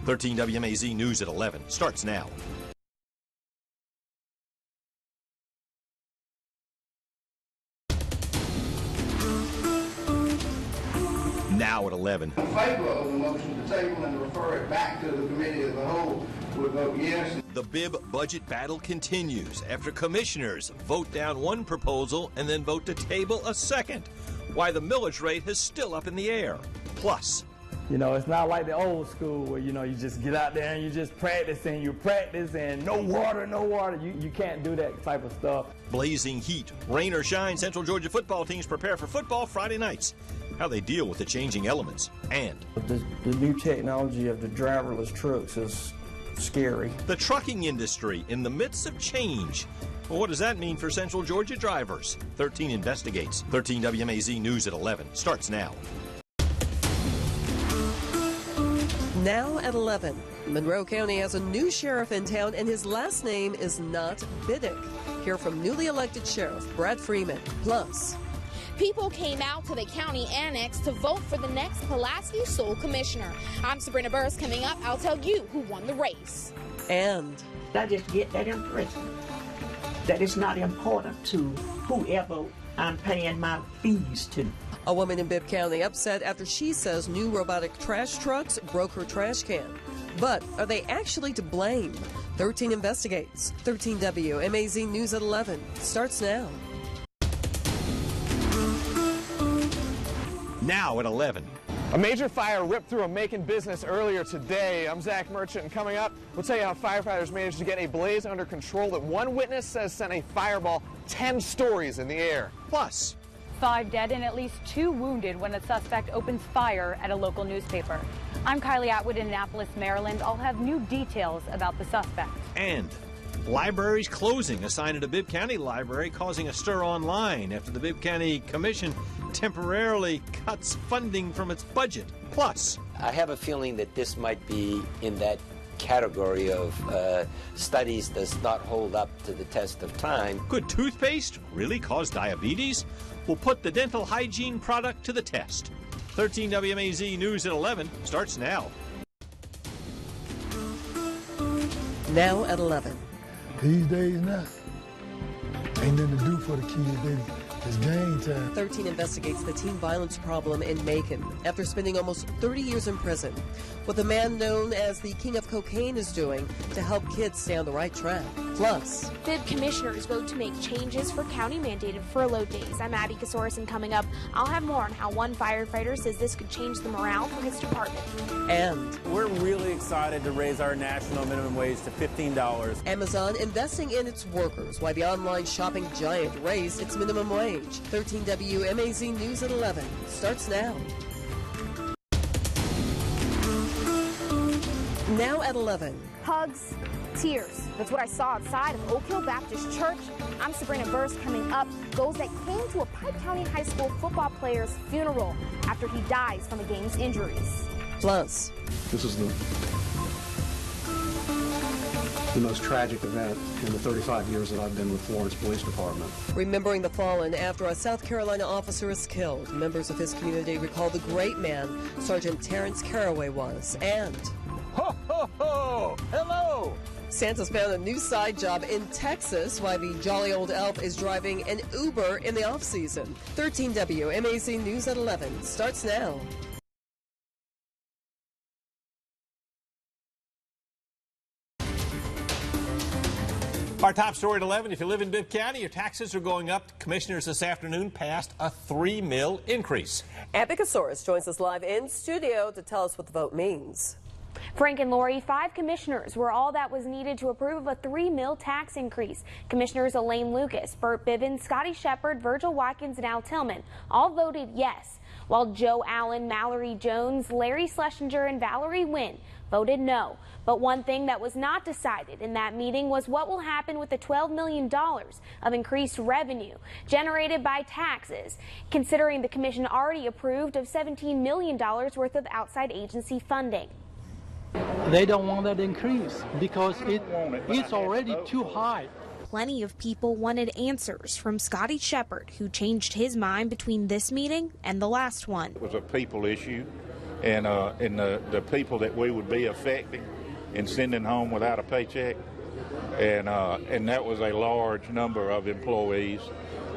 13 WMAZ News at 11 starts now. Now at 11. In favor of the motion to table and refer it back to the committee as a whole would vote yes. The BIB budget battle continues after commissioners vote down one proposal and then vote to table a second. Why the millage rate is still up in the air. Plus, you know, it's not like the old school where, you know, you just get out there and you just practice and no water, no water. You can't do that type of stuff. Blazing heat, rain or shine, Central Georgia football teams prepare for football Friday nights. How they deal with the changing elements. And the new technology of the driverless trucks is scary. The trucking industry in the midst of change. Well, what does that mean for Central Georgia drivers? 13 investigates. 13 WMAZ News at 11 starts now. Now at 11, Monroe County has a new sheriff in town, and his last name is not Biddick. Hear from newly elected Sheriff Brad Freeman. Plus, people came out to the county annex to vote for the next Pulaski Soul Commissioner. I'm Sabrina Burrs. Coming up, I'll tell you who won the race. And I just get that impression that it's not important to whoever I'm paying my fees to. a woman in Bibb County upset after she says new robotic trash trucks broke her trash can. But are they actually to blame? 13 investigates. 13 WMAZ News at 11 starts now. Now at 11. A major fire ripped through a Macon business earlier today. I'm Zach Merchant, and coming up, we'll tell you how firefighters managed to get a blaze under control that one witness says sent a fireball 10 stories in the air. Plus, 5 dead and at least 2 wounded when a suspect opens fire at a local newspaper. I'm Kylie Atwood in Annapolis, Maryland. I'll have new details about the suspect. And libraries closing, a sign at a Bibb County library causing a stir online after the Bibb County Commission temporarily cuts funding from its budget. Plus, I have a feeling that this might be in that category of studies does not hold up to the test of time. Could toothpaste really cause diabetes? We'll put the dental hygiene product to the test. 13 WMAZ News at 11 starts now. Now at 11. These days now, ain't nothing to do for the kids, baby. It's game time. 13 investigates the teen violence problem in Macon after spending almost 30 years in prison. What the man known as the King of Cocaine is doing to help kids stay on the right track. Plus, Bibb commissioners vote to make changes for county-mandated furlough days. I'm Abby Kasoris, and coming up, I'll have more on how one firefighter says this could change the morale for his department. And we're really excited to raise our national minimum wage to $15. Amazon investing in its workers, why the online shopping giant raised its minimum wage. 13 WMAZ News at 11 starts now. Now at 11. Hugs, tears. That's what I saw outside of Oak Hill Baptist Church. I'm Sabrina Burrs. Coming up, those that came to a Pike County High School football player's funeral after he dies from a game's injuries. Plus, this is the most tragic event in the 35 years that I've been with Florence Police Department. Remembering the fallen after a South Carolina officer is killed. Members of his community recall the great man Sergeant Terrence Caraway was. And ho, ho, ho! Hello! Santa's found a new side job in Texas while the jolly old elf is driving an Uber in the off-season. 13 WMAZ News at 11 starts now. Our top story at 11, if you live in Bibb County, your taxes are going up. Commissioners this afternoon passed a $3 million increase. Abby Kasoris joins us live in studio to tell us what the vote means. Frank and Lori, 5 commissioners were all that was needed to approve of a $3 million tax increase. Commissioners Elaine Lucas, Burt Bivens, Scotty Shepard, Virgil Watkins, and Al Tillman all voted yes, while Joe Allen, Mallory Jones, Larry Schlesinger, and Valerie Wynn voted no. But one thing that was not decided in that meeting was what will happen with the $12 million of increased revenue generated by taxes, considering the commission already approved of $17 million worth of outside agency funding. They don't want that increase because it's already too high. Plenty of people wanted answers from Scotty Shepard, who changed his mind between this meeting and the last one. It was a people issue. and the people that we would be affecting and sending home without a paycheck. And that was a large number of employees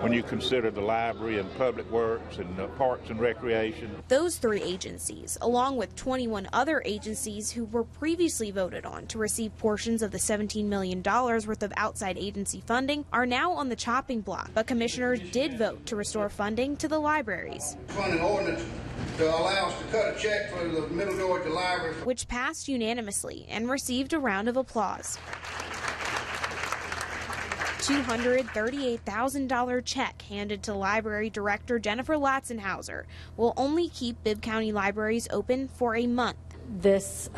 when you consider the library and public works and parks and recreation. Those 3 agencies, along with 21 other agencies who were previously voted on to receive portions of the $17 million worth of outside agency funding, are now on the chopping block. But commissioners did vote to restore funding to the libraries. Funding ordinance to allow us to cut a check for the Middle Georgia Library, which passed unanimously and received a round of applause. $238,000 check handed to Library Director Jennifer Latzenhauser will only keep Bibb County libraries open for a month. This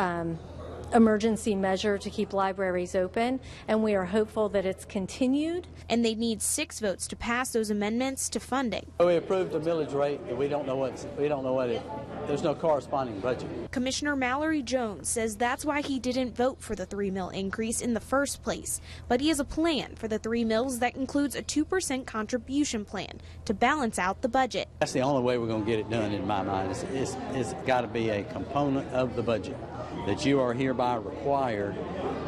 emergency measure to keep libraries open, and we are hopeful that it's continued. And they need 6 votes to pass those amendments to funding. We approved the millage rate, but we don't know what it. There's no corresponding budget. Commissioner Mallory Jones says that's why he didn't vote for the 3 mil increase in the first place, but he has a plan for the 3 mills that includes a 2% contribution plan to balance out the budget. That's the only way we're going to get it done, in my mind. It's got to be a component of the budget that you are hereby required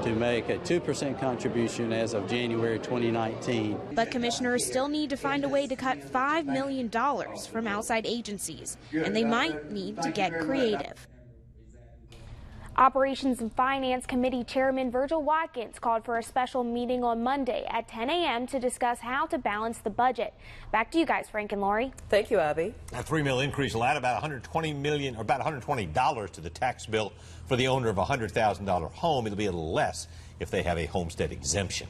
to make a 2% contribution as of January 2019. But commissioners still need to find a way to cut $5 million from outside agencies, and they might need to get creative. Operations and Finance Committee Chairman Virgil Watkins called for a special meeting on Monday at 10 a.m. to discuss how to balance the budget. Back to you guys, Frank and Lori. Thank you, Abby. A $3 million increase will add about $120 to the tax bill for the owner of a $100,000 home. It'll be a little less if they have a homestead exemption.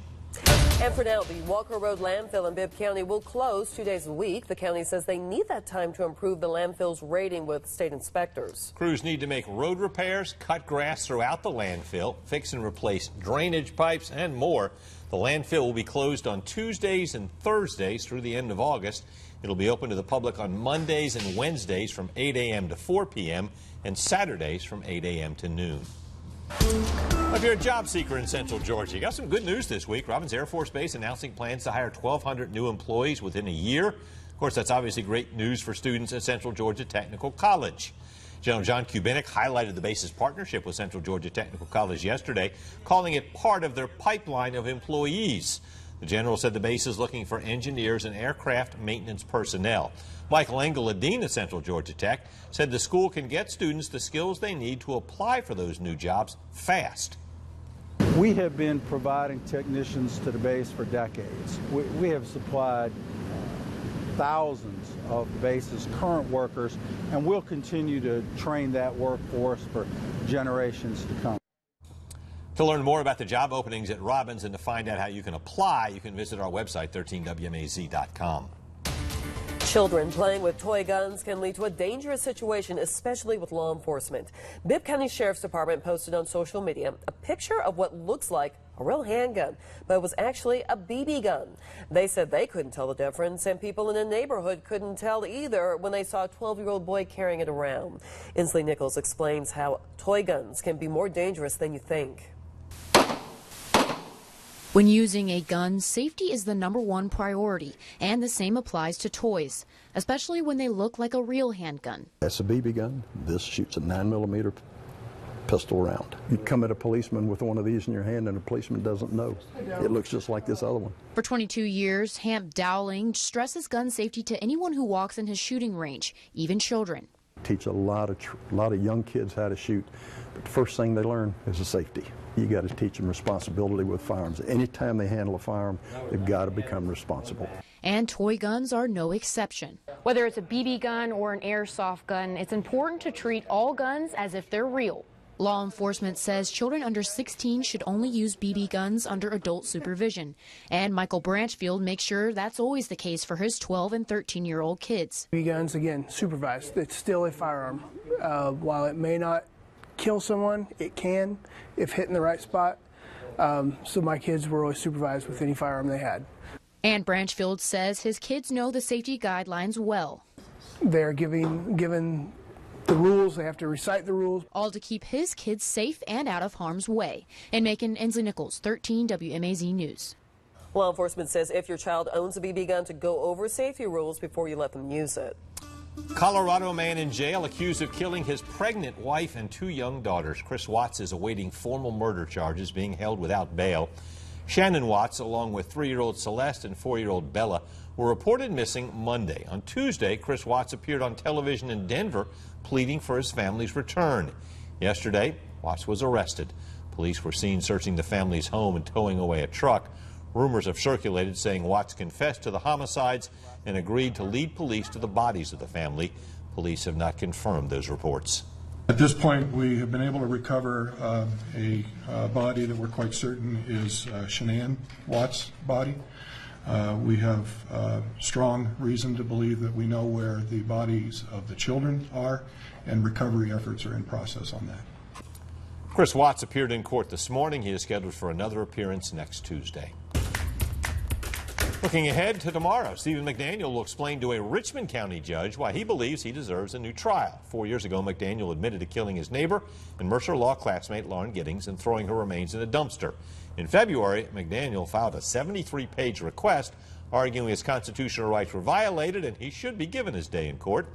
And for now, the Walker Road landfill in Bibb County will close 2 days a week. The county says they need that time to improve the landfill's rating with state inspectors. Crews need to make road repairs, cut grass throughout the landfill, fix and replace drainage pipes, and more. The landfill will be closed on Tuesdays and Thursdays through the end of August. It'll be open to the public on Mondays and Wednesdays from 8 a.m. to 4 p.m. and Saturdays from 8 a.m. to noon. If you're a job seeker in Central Georgia, you got some good news this week. Robins Air Force Base announcing plans to hire 1,200 new employees within a year. Of course, that's obviously great news for students at Central Georgia Technical College. General John Kubinick highlighted the base's partnership with Central Georgia Technical College yesterday, calling it part of their pipeline of employees. The general said the base is looking for engineers and aircraft maintenance personnel. Michael Engel, a dean at Central Georgia Tech, said the school can get students the skills they need to apply for those new jobs fast. We have been providing technicians to the base for decades. We have supplied thousands of the base's current workers, and we'll continue to train that workforce for generations to come. To learn more about the job openings at Robins and to find out how you can apply, you can visit our website, 13wmaz.com. Children playing with toy guns can lead to a dangerous situation, especially with law enforcement. Bibb County Sheriff's Department posted on social media a picture of what looks like a real handgun, but it was actually a BB gun. They said they couldn't tell the difference, and people in the neighborhood couldn't tell either when they saw a 12-year-old boy carrying it around. Inslee Nichols explains how toy guns can be more dangerous than you think. When using a gun, safety is the #1 priority, and the same applies to toys, especially when they look like a real handgun. That's a BB gun. This shoots a 9mm pistol round. You come at a policeman with one of these in your hand and a policeman doesn't know. It looks just like this other one. For 22 years, Hamp Dowling stresses gun safety to anyone who walks in his shooting range, even children. Teach a lot of young kids how to shoot, but the first thing they learn is the safety. You got to teach them responsibility with firearms. Anytime they handle a firearm, they've got to become responsible. And toy guns are no exception. Whether it's a BB gun or an airsoft gun, it's important to treat all guns as if they're real. Law enforcement says children under 16 should only use BB guns under adult supervision. And Michael Branchfield makes sure that's always the case for his 12 and 13-year-old kids. BB guns, again, supervised. It's still a firearm. While it may not kill someone, it can if hit in the right spot. So my kids were always supervised with any firearm they had. And Branchfield says his kids know the safety guidelines well. They're given the rules. They have to recite the rules. All to keep his kids safe and out of harm's way. In Macon, Inslee Nichols, 13 WMAZ News. Law enforcement says if your child owns a BB gun, to go over safety rules before you let them use it. Colorado man in jail accused of killing his pregnant wife and 2 young daughters. Chris Watts is awaiting formal murder charges, being held without bail. Shannon Watts, along with 3-year-old Celeste and 4-year-old Bella, were reported missing Monday. On Tuesday, Chris Watts appeared on television in Denver, pleading for his family's return. Yesterday, Watts was arrested. Police were seen searching the family's home and towing away a truck. Rumors have circulated saying Watts confessed to the homicides and agreed to lead police to the bodies of the family. Police have not confirmed those reports. At this point, we have been able to recover a body that we're quite certain is Shanann Watts' body. We have strong reason to believe that we know where the bodies of the children are, and recovery efforts are in process on that. Chris Watts appeared in court this morning. He is scheduled for another appearance next Tuesday. Looking ahead to tomorrow, Stephen McDaniel will explain to a Richmond County judge why he believes he deserves a new trial. 4 years ago, McDaniel admitted to killing his neighbor and Mercer Law classmate Lauren Giddings and throwing her remains in a dumpster. In February, McDaniel filed a 73-page request arguing his constitutional rights were violated and he should be given his day in court.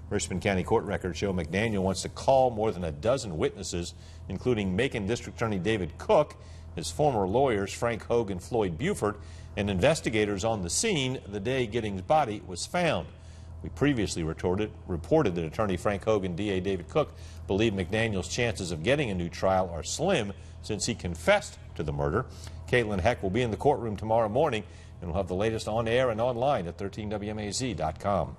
Richmond County court records show McDaniel wants to call more than a dozen witnesses, including Macon District Attorney David Cook, his former lawyers Frank Hogue and Floyd Buford, and investigators on the scene the day Giddings' body was found. We previously reported that attorney Frank Hogue and DA David Cook believe McDaniel's chances of getting a new trial are slim since he confessed to the murder. Caitlin Heck will be in the courtroom tomorrow morning, and we'll have the latest on air and online at 13WMAZ.com.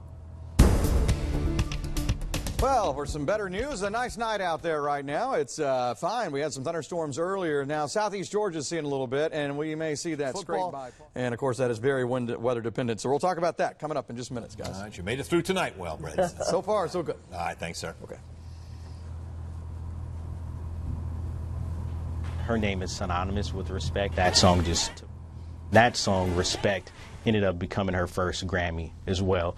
Well, for some better news, a nice night out there right now. It's fine. We had some thunderstorms earlier. Now, southeast Georgia's seeing a little bit, and we may see that football. And, of course, that is very weather dependent. So we'll talk about that coming up in just minutes, guys. All right, you made it through tonight well, Brett. So far, so good. All right, thanks, sir. Okay. Her name is synonymous with respect. That song, Respect, ended up becoming her first Grammy as well.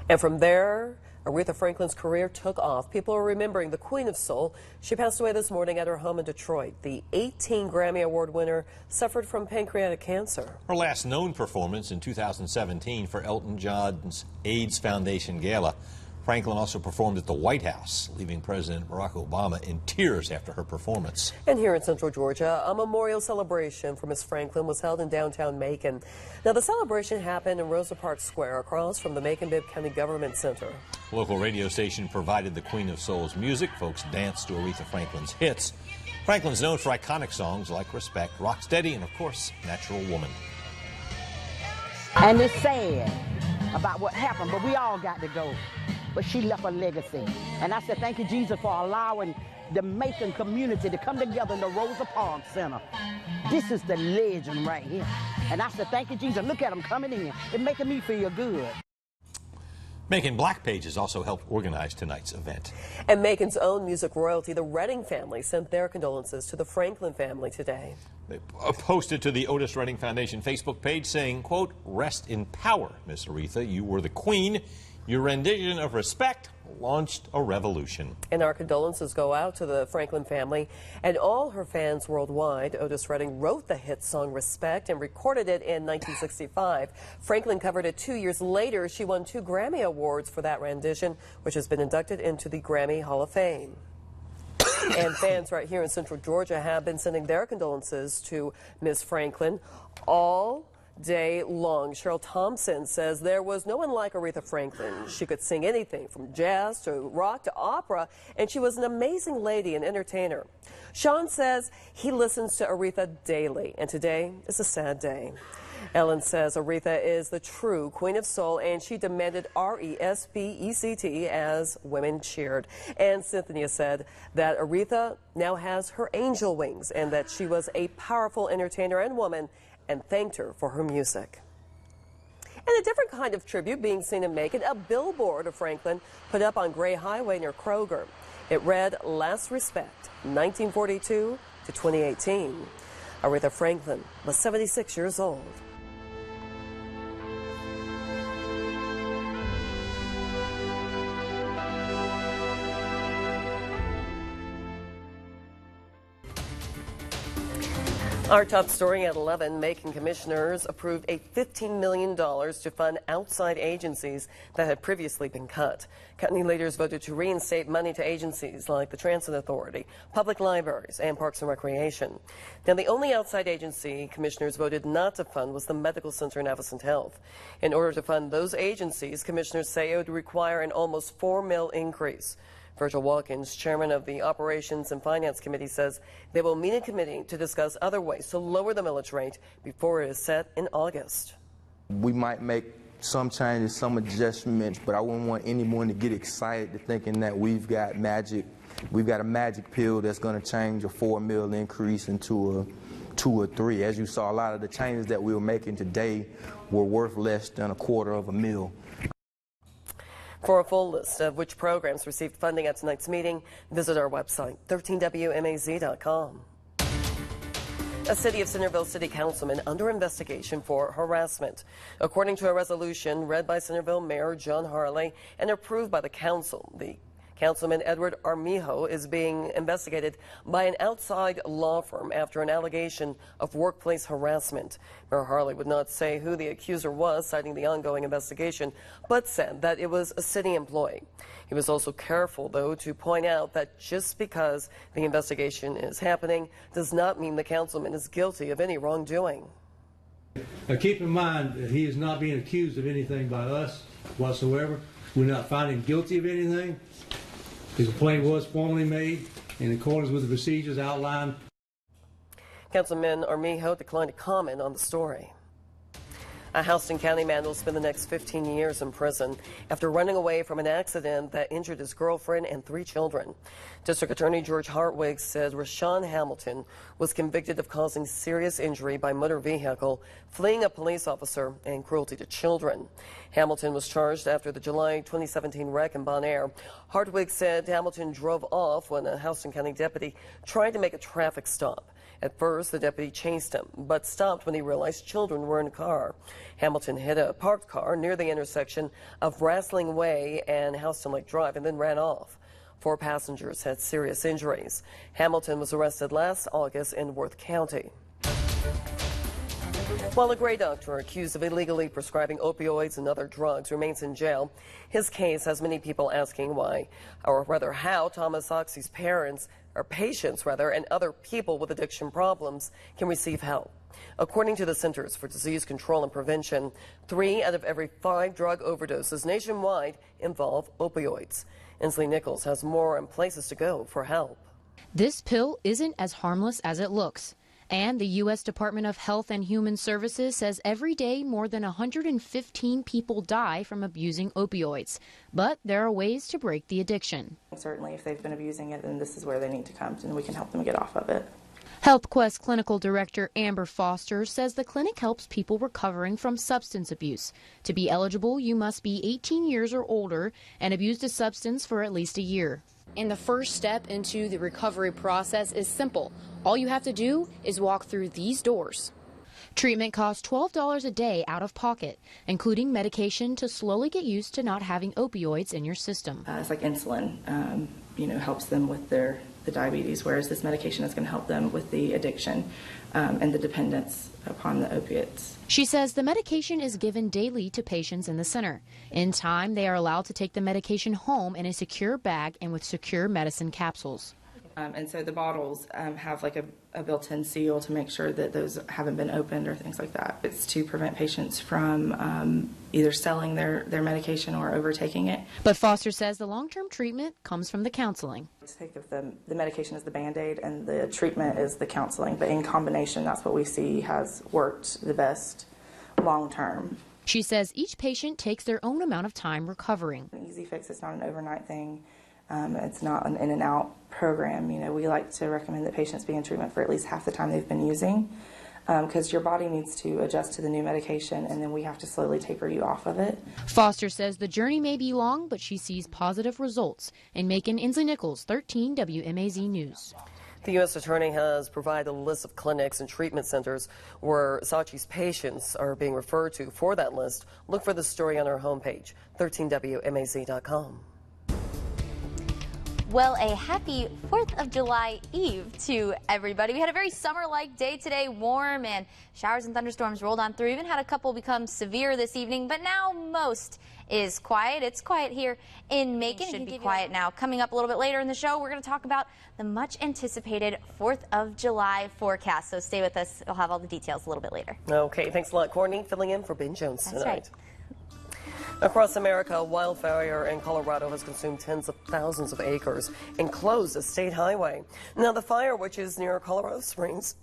And from there, Aretha Franklin's career took off. People are remembering the Queen of Soul. She passed away this morning at her home in Detroit. The 18 Grammy Award winner suffered from pancreatic cancer. Her last known performance in 2017 for Elton John's AIDS Foundation Gala. Franklin also performed at the White House, leaving President Barack Obama in tears after her performance. And here in Central Georgia, a memorial celebration for Miss Franklin was held in downtown Macon. Now, the celebration happened in Rosa Parks Square across from the Macon-Bibb County Government Center. Local radio station provided the Queen of Soul's music. Folks danced to Aretha Franklin's hits. Franklin's known for iconic songs like Respect, Rock Steady, and, of course, Natural Woman. And it's sad about what happened, but we all got to go. But she left a legacy. And I said, thank you, Jesus, for allowing the Macon community to come together in the Rosa Parks Center. This is the legend right here. And I said, thank you, Jesus. Look at them coming in. It's making me feel good. Macon Black Pages also helped organize tonight's event. And Macon's own music royalty, the Redding family, sent their condolences to the Franklin family today. They posted to the Otis Redding Foundation Facebook page saying, quote, "Rest in power, Miss Aretha. You were the queen. Your rendition of Respect launched a revolution." And our condolences go out to the Franklin family and all her fans worldwide. Otis Redding wrote the hit song Respect and recorded it in 1965. Franklin covered it 2 years later. She won 2 Grammy Awards for that rendition, which has been inducted into the Grammy Hall of Fame. And fans right here in Central Georgia have been sending their condolences to Miss Franklin all day long. Cheryl Thompson says there was no one like Aretha Franklin. She could sing anything from jazz to rock to opera, and she was an amazing lady and entertainer. Sean says he listens to Aretha daily, and today is a sad day. Ellen says Aretha is the true Queen of Soul, and she demanded R-E-S-P-E-C-T as women cheered. And Cynthia said that Aretha now has her angel wings and that she was a powerful entertainer and woman, and thanked her for her music. And a different kind of tribute being seen in Macon, a billboard of Franklin put up on Gray Highway near Kroger. It read, "Last Respect, 1942 to 2018. Aretha Franklin was 76 years old. Our top story at 11, Macon commissioners approved a $15 million to fund outside agencies that had previously been cut. County leaders voted to reinstate money to agencies like the Transit Authority, public libraries, and Parks and Recreation. Now, the only outside agency commissioners voted not to fund was the Medical Center in Navicent Health. In order to fund those agencies, commissioners say it would require an almost $4 million increase. Virgil Watkins, chairman of the Operations and Finance Committee, says they will meet in committee to discuss other ways to lower the millage rate before it is set in August. We might make some changes, some adjustments, but I wouldn't want anyone to get excited to thinking that we've got a magic pill that's going to change a $4 million increase into a 2 or 3. As you saw, a lot of the changes that we were making today were worth less than $250,000. For a full list of which programs received funding at tonight's meeting, visit our website, 13WMAZ.com. A City of Centerville City Councilman under investigation for harassment. According to a resolution read by Centerville Mayor John Harley and approved by the council, the Councilman Edward Armijo is being investigated by an outside law firm after an allegation of workplace harassment. Mayor Harley would not say who the accuser was, citing the ongoing investigation, but said that it was a city employee. He was also careful, though, to point out that just because the investigation is happening does not mean the councilman is guilty of any wrongdoing. Now keep in mind that he is not being accused of anything by us whatsoever. We're not finding him guilty of anything. His complaint was formally made in accordance with the procedures outlined. Councilman Armijo declined to comment on the story. A Houston County man will spend the next 15 years in prison after running away from an accident that injured his girlfriend and 3 children. District Attorney George Hartwig said Rashawn Hamilton was convicted of causing serious injury by motor vehicle, fleeing a police officer, and cruelty to children. Hamilton was charged after the July 2017 wreck in Bon Air. Hartwig said Hamilton drove off when a Houston County deputy tried to make a traffic stop. At first, the deputy chased him, but stopped when he realized children were in a car. Hamilton hit a parked car near the intersection of Brasling Way and Houston Lake Drive and then ran off. 4 passengers had serious injuries. Hamilton was arrested last August in Worth County. While a Gray doctor accused of illegally prescribing opioids and other drugs remains in jail, his case has many people asking why, or rather how, Thomas Oxy's patients, and other people with addiction problems can receive help. According to the Centers for Disease Control and Prevention, 3 out of every 5 drug overdoses nationwide involve opioids. Inslee Nichols has more and places to go for help. This pill isn't as harmless as it looks. And the U.S. Department of Health and Human Services says every day more than 115 people die from abusing opioids. But there are ways to break the addiction. Certainly, if they've been abusing it, then this is where they need to come, and we can help them get off of it. HealthQuest Clinical Director Amber Foster says the clinic helps people recovering from substance abuse. To be eligible, you must be 18 years or older and abused a substance for at least a year. And the first step into the recovery process is simple. All you have to do is walk through these doors. Treatment costs $12 a day out of pocket, including medication to slowly get used to not having opioids in your system. It's like insulin, helps them with the diabetes, whereas this medication is going to help them with the addiction and the dependence upon the opiates. She says the medication is given daily to patients in the center. In time, they are allowed to take the medication home in a secure bag and with secure medicine capsules. And so the bottles have like a built-in seal to make sure that those haven't been opened or things like that. It's to prevent patients from either selling their medication or overtaking it. But Foster says the long-term treatment comes from the counseling. Think of the medication as the Band-Aid and the treatment is the counseling. But in combination, that's what we see has worked the best long-term. She says each patient takes their own amount of time recovering. An easy fix, it's not an overnight thing. It's not an in and out program. We like to recommend that patients be in treatment for at least half the time they've been using because your body needs to adjust to the new medication and then we have to slowly taper you off of it. Foster says the journey may be long, but she sees positive results. In Macon, Inslee Nichols, 13 WMAZ News. The U.S. Attorney has provided a list of clinics and treatment centers where Saatchi's patients are being referred to. For that list, look for the story on our homepage, 13WMAZ.com. Well, a happy 4th of July Eve to everybody. We had a very summer-like day today, warm, and showers and thunderstorms rolled on through. Even had a couple become severe this evening, but now most is quiet. It's quiet here in Macon. It should be quiet now. Coming up a little bit later in the show, we're going to talk about the much-anticipated 4th of July forecast. So stay with us. We'll have all the details a little bit later. Okay, thanks a lot, Courtney. Filling in for Ben Jones tonight. That's right. Across America, wildfire in Colorado has consumed tens of thousands of acres and closed a state highway. Now, the fire, which is near Colorado Springs,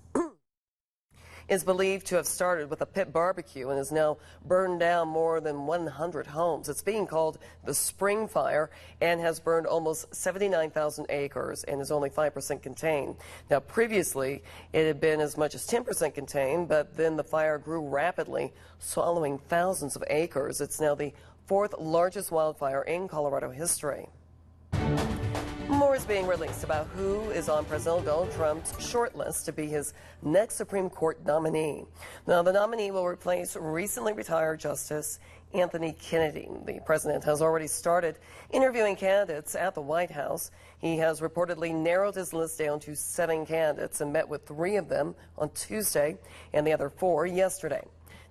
is believed to have started with a pit barbecue and has now burned down more than 100 homes. It's being called the Spring Fire and has burned almost 79,000 acres and is only 5% contained. Now, previously, it had been as much as 10% contained, but then the fire grew rapidly, swallowing thousands of acres. It's now the 4th largest wildfire in Colorado history. More is being released about who is on President Donald Trump's shortlist to be his next Supreme Court nominee. Now, the nominee will replace recently retired Justice Anthony Kennedy. The president has already started interviewing candidates at the White House. He has reportedly narrowed his list down to 7 candidates and met with 3 of them on Tuesday and the other 4 yesterday.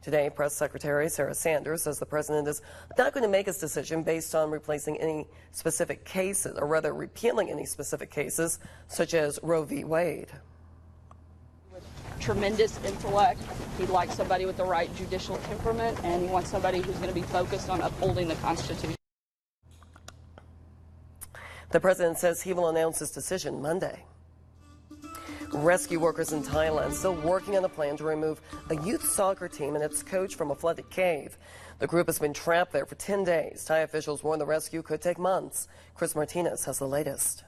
Today, Press Secretary Sarah Sanders says the president is not going to make his decision based on replacing any specific cases, or rather repealing any specific cases, such as Roe v. Wade. With tremendous intellect, he'd like somebody with the right judicial temperament, and he wants somebody who's going to be focused on upholding the Constitution. The president says he will announce his decision Monday. Rescue workers in Thailand still working on a plan to remove a youth soccer team and its coach from a flooded cave. The group has been trapped there for 10 days. Thai officials warn the rescue could take months. Chris Martinez has the latest.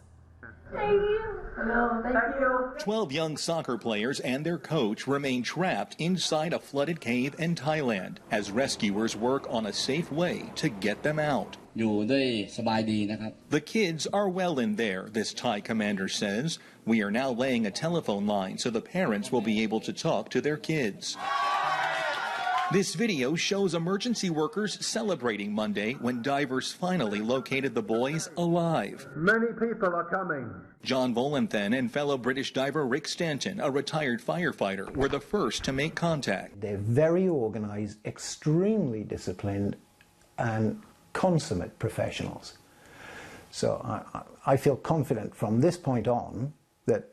Thank you. 12 young soccer players and their coach remain trapped inside a flooded cave in Thailand as rescuers work on a safe way to get them out. The kids are well in there, this Thai commander says. We are now laying a telephone line so the parents will be able to talk to their kids. This video shows emergency workers celebrating Monday when divers finally located the boys alive. Many people are coming. John Volanthen and fellow British diver Rick Stanton, a retired firefighter, were the first to make contact. They're very organized, extremely disciplined, and consummate professionals. So I feel confident from this point on that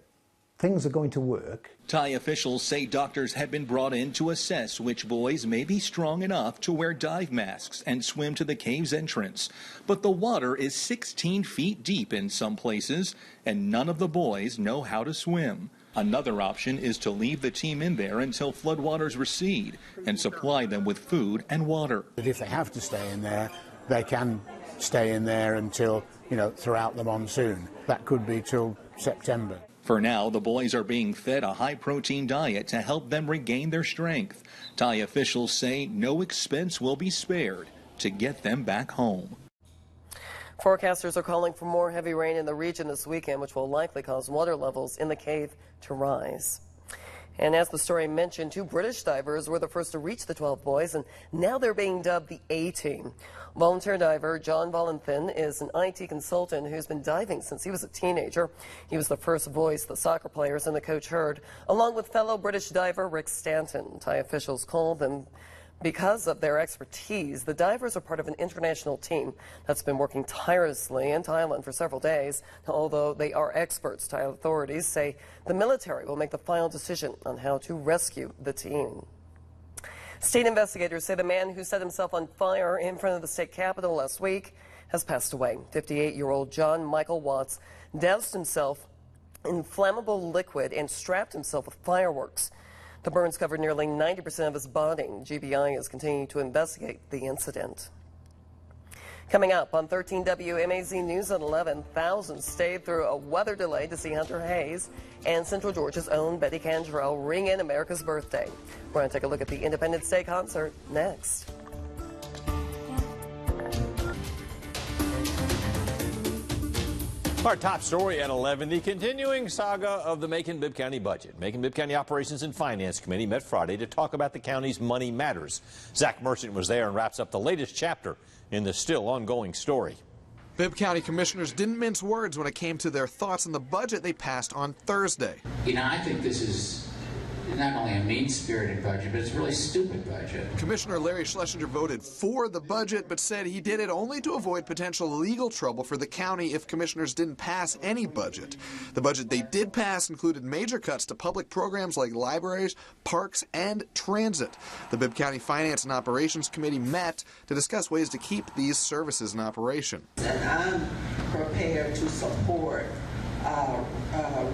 things are going to work. Thai officials say doctors have been brought in to assess which boys may be strong enough to wear dive masks and swim to the cave's entrance. But the water is 16 feet deep in some places, and none of the boys know how to swim. Another option is to leave the team in there until floodwaters recede and supply them with food and water. If they have to stay in there, they can stay in there until, throughout the monsoon. That could be till September. For now, the boys are being fed a high-protein diet to help them regain their strength. Thai officials say no expense will be spared to get them back home. Forecasters are calling for more heavy rain in the region this weekend, which will likely cause water levels in the cave to rise. And as the story mentioned, 2 British divers were the first to reach the 12 boys, and now they're being dubbed the A-Team. Volunteer diver John Volanthen is an IT consultant who's been diving since he was a teenager. He was the first voice the soccer players and the coach heard, along with fellow British diver Rick Stanton. Thai officials called them because of their expertise. The divers are part of an international team that's been working tirelessly in Thailand for several days. Now, although they are experts, Thai authorities say the military will make the final decision on how to rescue the team. State investigators say the man who set himself on fire in front of the state capitol last week has passed away. 58-year-old John Michael Watts doused himself in flammable liquid and strapped himself with fireworks. The burns covered nearly 90% of his body. GBI is continuing to investigate the incident. Coming up on 13 WMAZ News at 11, thousands stayed through a weather delay to see Hunter Hayes and Central Georgia's own Betty Cantrell ring in America's birthday. We're going to take a look at the Independence Day concert next. Our top story at 11, the continuing saga of the Macon-Bibb County budget. Macon-Bibb County Operations and Finance Committee met Friday to talk about the county's money matters. Zach Merchant was there and wraps up the latest chapter in the still ongoing story. Bibb County commissioners didn't mince words when it came to their thoughts on the budget they passed on Thursday. You know, I think this is not only a mean-spirited budget, but it's a really stupid budget. Commissioner Larry Schlesinger voted for the budget, but said he did it only to avoid potential legal trouble for the county if commissioners didn't pass any budget. The budget they did pass included major cuts to public programs like libraries, parks, and transit. The Bibb County Finance and Operations Committee met to discuss ways to keep these services in operation. And I'm prepared to support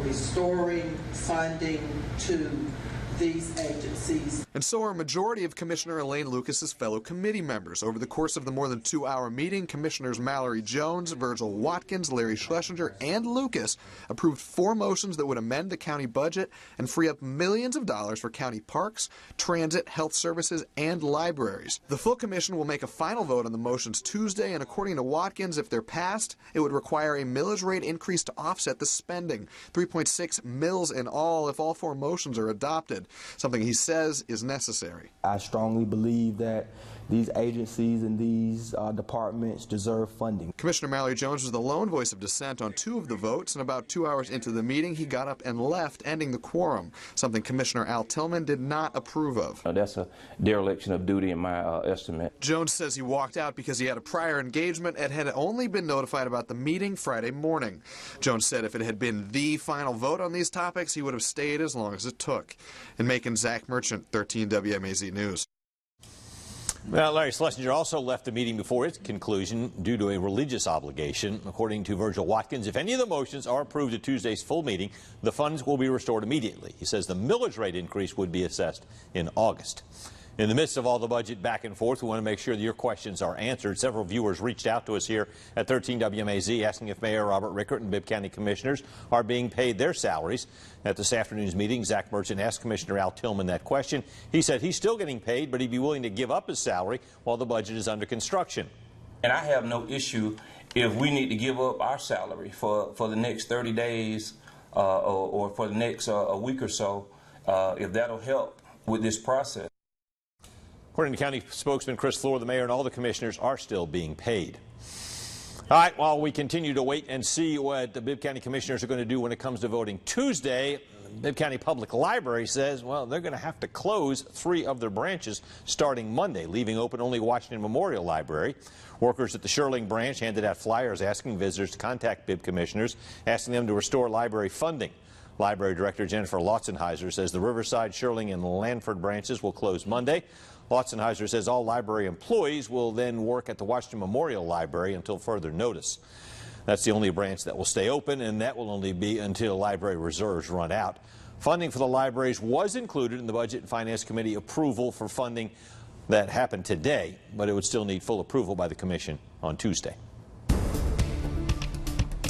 restoring funding to these agencies. And so are a majority of Commissioner Elaine Lucas's fellow committee members. Over the course of the more than 2-hour meeting, Commissioners Mallory Jones, Virgil Watkins, Larry Schlesinger, and Lucas approved 4 motions that would amend the county budget and free up millions of dollars for county parks, transit, health services, and libraries. The full commission will make a final vote on the motions Tuesday, and according to Watkins, if they're passed, it would require a millage rate increase to offset the spending. 3.6 mills in all if all 4 motions are adopted. Something he says is necessary. I strongly believe that these agencies and these departments deserve funding. Commissioner Mallory Jones was the lone voice of dissent on 2 of the votes, and about 2 hours into the meeting, he got up and left, ending the quorum, something Commissioner Al Tillman did not approve of. That's a dereliction of duty in my estimate. Jones says he walked out because he had a prior engagement and had only been notified about the meeting Friday morning. Jones said if it had been the final vote on these topics, he would have stayed as long as it took. In Macon, Zach Merchant, 13 WMAZ News. Well, Larry Schlesinger also left the meeting before its conclusion due to a religious obligation. According to Virgil Watkins, if any of the motions are approved at Tuesday's full meeting, the funds will be restored immediately. He says the millage rate increase would be assessed in August. In the midst of all the budget back and forth, we want to make sure that your questions are answered. Several viewers reached out to us here at 13 WMAZ asking if Mayor Robert Rickert and Bibb County commissioners are being paid their salaries. At this afternoon's meeting, Zach Merchant asked Commissioner Al Tillman that question. He said he's still getting paid, but he'd be willing to give up his salary while the budget is under construction. And I have no issue if we need to give up our salary for the next 30 days or for the next a week or so, if that'll help with this process. According to County spokesman Chris Floor, the mayor and all the commissioners are still being paid. All right, while we continue to wait and see what the Bibb County commissioners are going to do when it comes to voting Tuesday, Bibb County Public Library says, well, they're going to have to close 3 of their branches starting Monday, leaving open only Washington Memorial Library. Workers at the Shirling branch handed out flyers asking visitors to contact Bibb commissioners, asking them to restore library funding. Library Director Jennifer Lotzenheiser says the Riverside, Shirling, and Lanford branches will close Monday. Lotzenheiser says all library employees will then work at the Washington Memorial Library until further notice. That's the only branch that will stay open, and that will only be until library reserves run out. Funding for the libraries was included in the Budget and Finance Committee approval for funding that happened today, but it would still need full approval by the Commission on Tuesday.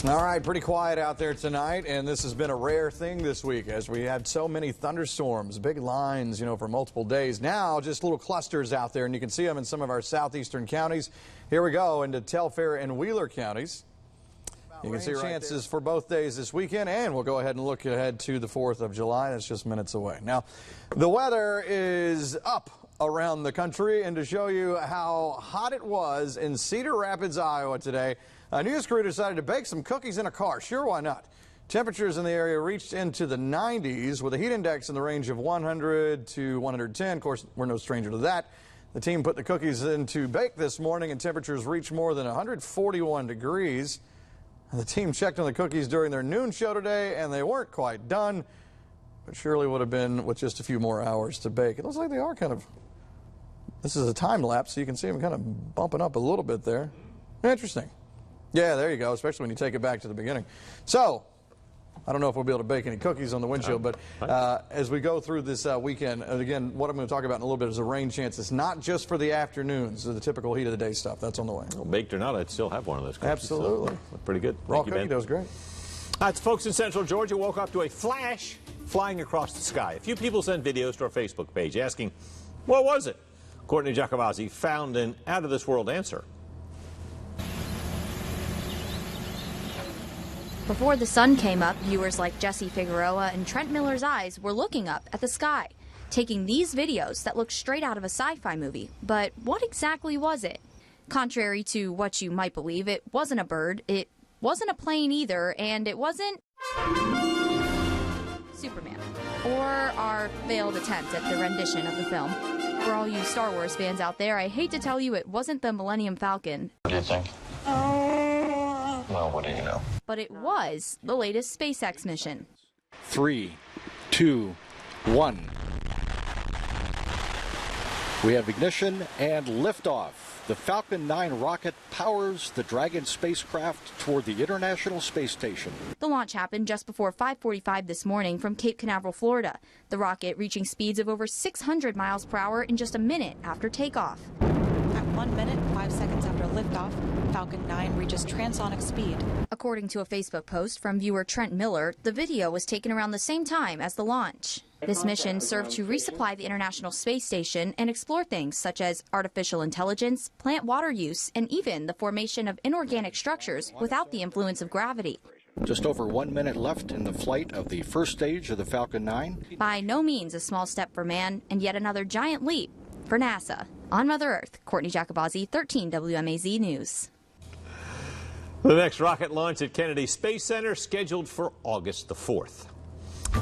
All right, pretty quiet out there tonight, and this has been a rare thing this week as we had so many thunderstorms, big lines, for multiple days. Now, just little clusters out there, and you can see them in some of our southeastern counties. Here we go into Telfair and Wheeler counties. You can see chances for both days this weekend, and we'll go ahead and look ahead to the 4th of July. That's just minutes away. Now, the weather is up around the country, and to show you how hot it was in Cedar Rapids, Iowa today, a news crew decided to bake some cookies in a car. Sure, why not? Temperatures in the area reached into the 90s with a heat index in the range of 100 to 110. Of course, we're no stranger to that. The team put the cookies in to bake this morning, and temperatures reached more than 141 degrees. The team checked on the cookies during their noon show today, and they weren't quite done, but surely would have been with just a few more hours to bake. It looks like they are kind of, this is a time lapse, so you can see them kind of bumping up a little bit there. Interesting. Yeah, there you go, especially when you take it back to the beginning. So, I don't know if we'll be able to bake any cookies on the windshield, but as we go through this weekend, and again, what I'm going to talk about in a little bit is the rain chances, not just for the afternoons, the typical heat of the day stuff. That's on the way. Well, baked or not, I'd still have one of those cookies. Absolutely. So, pretty good. Raw cookie dough is great. Folks in Central Georgia woke up to a flash flying across the sky. A few people sent videos to our Facebook page asking, what was it? Courtney Giacovazzi found an out-of-this-world answer. Before the sun came up, viewers like Jesse Figueroa and Trent Miller's eyes were looking up at the sky, taking these videos that looked straight out of a sci-fi movie. But what exactly was it? Contrary to what you might believe, it wasn't a bird, it wasn't a plane either, and it wasn't Superman, or our failed attempt at the rendition of the film. For all you Star Wars fans out there, I hate to tell you it wasn't the Millennium Falcon. What do you think? Well, what do you know? But it was the latest SpaceX mission. 3, 2, 1. We have ignition and liftoff. The Falcon 9 rocket powers the Dragon spacecraft toward the International Space Station. The launch happened just before 5:45 this morning from Cape Canaveral, Florida. The rocket reaching speeds of over 600 miles per hour in just a minute after takeoff. At 1 minute, 5 seconds after liftoff, Falcon 9 reaches transonic speed. According to a Facebook post from viewer Trent Miller, the video was taken around the same time as the launch. This mission served to resupply the International Space Station and explore things such as artificial intelligence, plant water use, and even the formation of inorganic structures without the influence of gravity. Just over 1 minute left in the flight of the first stage of the Falcon 9. By no means a small step for man, and yet another giant leap for NASA. On Mother Earth, Courtney Jacobazzi, 13 WMAZ News. The next rocket launch at Kennedy Space Center scheduled for August the 4th.